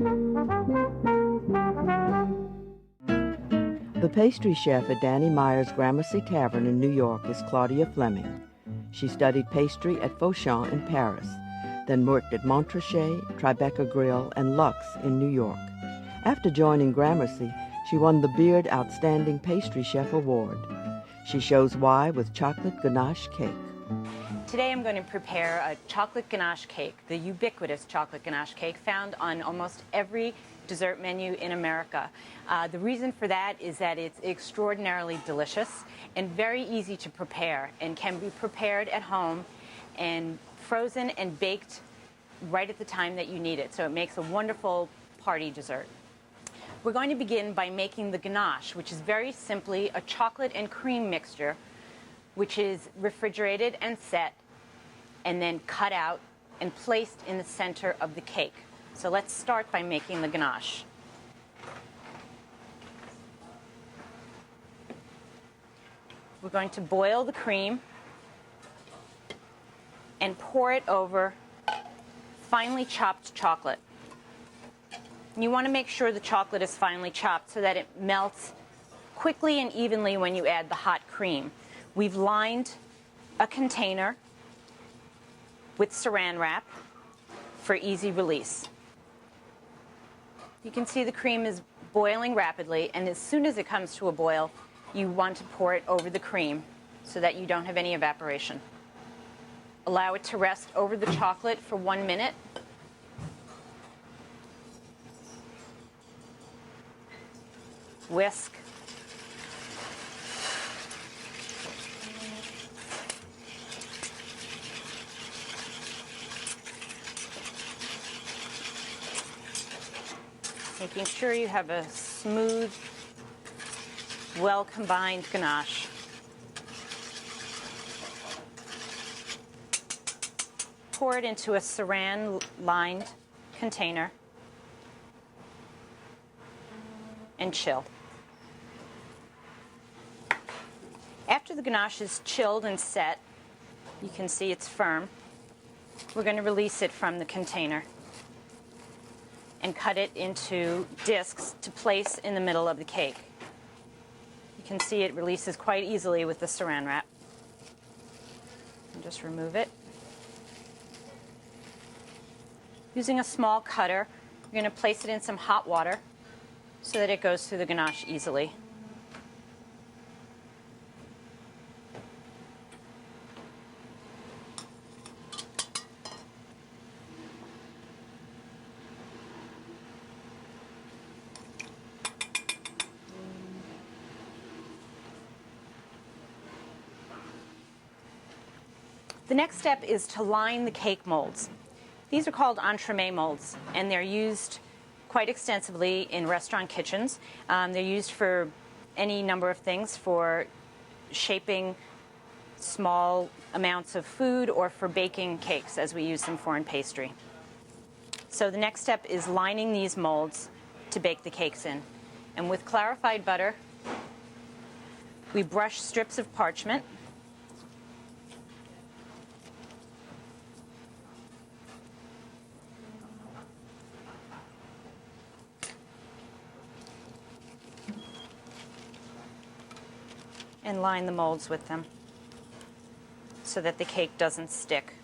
The pastry chef at Danny Meyer's Gramercy Tavern in New York is Claudia Fleming. She studied pastry at Fauchon in Paris, then worked at Montrachet, Tribeca Grill, and Lux in New York. After joining Gramercy, she won the Beard Outstanding Pastry Chef Award. She shows why with chocolate ganache cake. Today I'm going to prepare a chocolate ganache cake, the ubiquitous chocolate ganache cake found on almost every dessert menu in America. The reason for that is that it's extraordinarily delicious and very easy to prepare and can be prepared at home and frozen and baked right at the time that you need it. So it makes a wonderful party dessert. We're going to begin by making the ganache, which is very simply a chocolate and cream mixture, which is refrigerated and set and then cut out and placed in the center of the cake. So let's start by making the ganache. We're going to boil the cream and pour it over finely chopped chocolate. And you want to make sure the chocolate is finely chopped so that it melts quickly and evenly when you add the hot cream. We've lined a container with saran wrap for easy release. You can see the cream is boiling rapidly, and as soon as it comes to a boil, you want to pour it over the cream so that you don't have any evaporation. Allow it to rest over the chocolate for 1 minute. Whisk. Making sure you have a smooth, well-combined ganache. Pour it into a saran-lined container and chill. After the ganache is chilled and set, you can see it's firm. We're going to release it from the container and cut it into discs to place in the middle of the cake. You can see it releases quite easily with the saran wrap. And just remove it. Using a small cutter, you're going to place it in some hot water so that it goes through the ganache easily. The next step is to line the cake molds. These are called entremet molds, and they're used quite extensively in restaurant kitchens. They're used for any number of things, for shaping small amounts of food or for baking cakes, as we use them for in pastry. So the next step is lining these molds to bake the cakes in. And with clarified butter, we brush strips of parchment and line the molds with them so that the cake doesn't stick.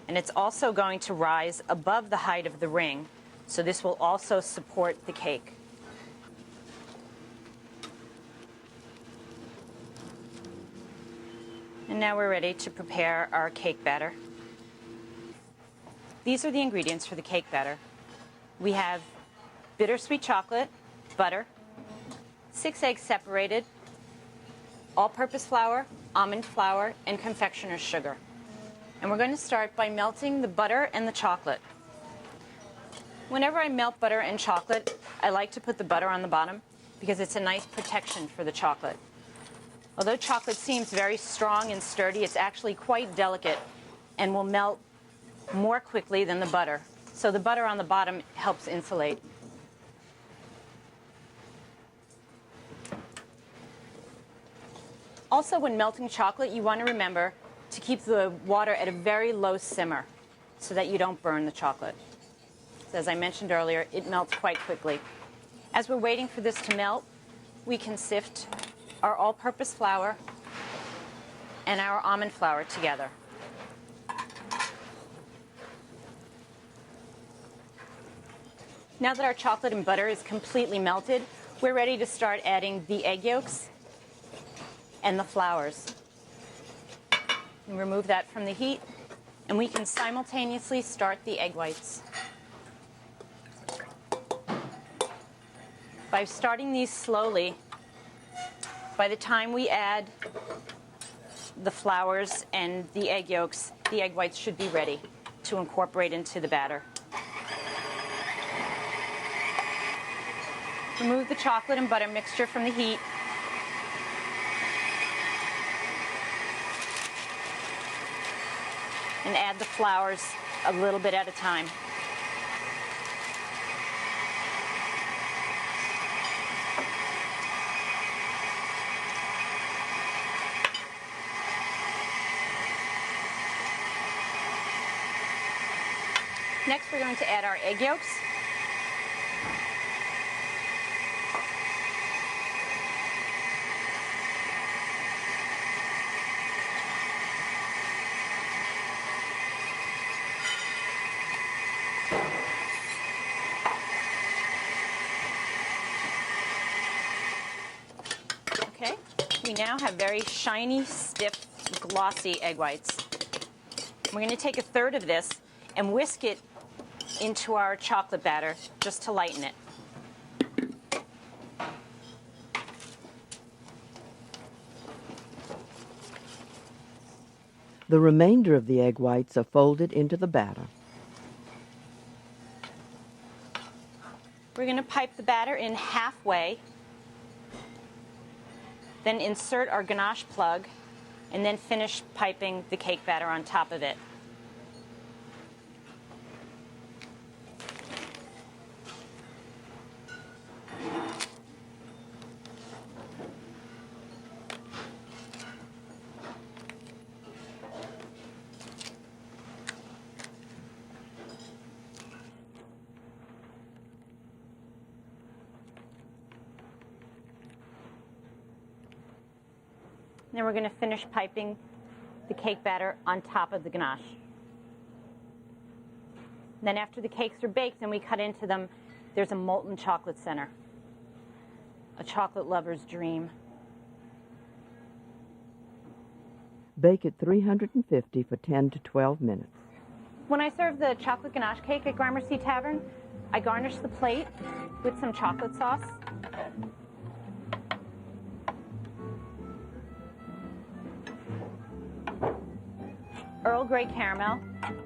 And it's also going to rise above the height of the ring, so this will also support the cake. And now we're ready to prepare our cake batter. These are the ingredients for the cake batter. We have bittersweet chocolate, butter, 6 eggs separated, all-purpose flour, almond flour, and confectioner's sugar. And we're going to start by melting the butter and the chocolate. Whenever I melt butter and chocolate, I like to put the butter on the bottom because it's a nice protection for the chocolate. Although chocolate seems very strong and sturdy, it's actually quite delicate and will melt more quickly than the butter. So the butter on the bottom helps insulate. Also, when melting chocolate, you want to remember to keep the water at a very low simmer so that you don't burn the chocolate. as I mentioned earlier, it melts quite quickly. As we're waiting for this to melt, we can sift our all-purpose flour and our almond flour together. Now that our chocolate and butter is completely melted, we're ready to start adding the egg yolks and the flours. And remove that from the heat, and we can simultaneously start the egg whites. By starting these slowly, by the time we add the flours and the egg yolks, the egg whites should be ready to incorporate into the batter. Remove the chocolate and butter mixture from the heat. And add the flours a little bit at a time. Next, we're going to add our egg yolks. Okay, we now have very shiny, stiff, glossy egg whites. We're going to take a third of this and whisk it into our chocolate batter just to lighten it. The remainder of the egg whites are folded into the batter. We're going to pipe the batter in halfway, then insert our ganache plug, and then finish piping the cake batter on top of it. Then we're going to finish piping the cake batter on top of the ganache. Then after the cakes are baked and we cut into them, there's a molten chocolate center. A chocolate lover's dream. Bake at 350 for 10 to 12 minutes. When I serve the chocolate ganache cake at Gramercy Tavern, I garnish the plate with some chocolate sauce. Earl Grey caramel.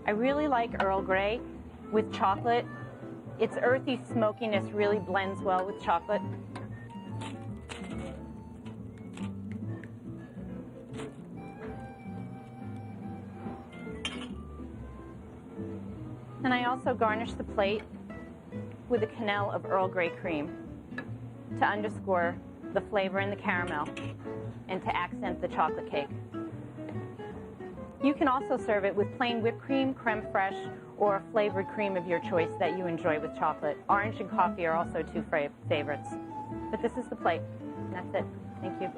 I really like Earl Grey with chocolate. Its earthy smokiness really blends well with chocolate. And I also garnish the plate with a quenelle of Earl Grey cream to underscore the flavor in the caramel and to accent the chocolate cake. You can also serve it with plain whipped cream, creme fraiche, or a flavored cream of your choice that you enjoy with chocolate. Orange and coffee are also two favorites. But this is the plate, and that's it. Thank you.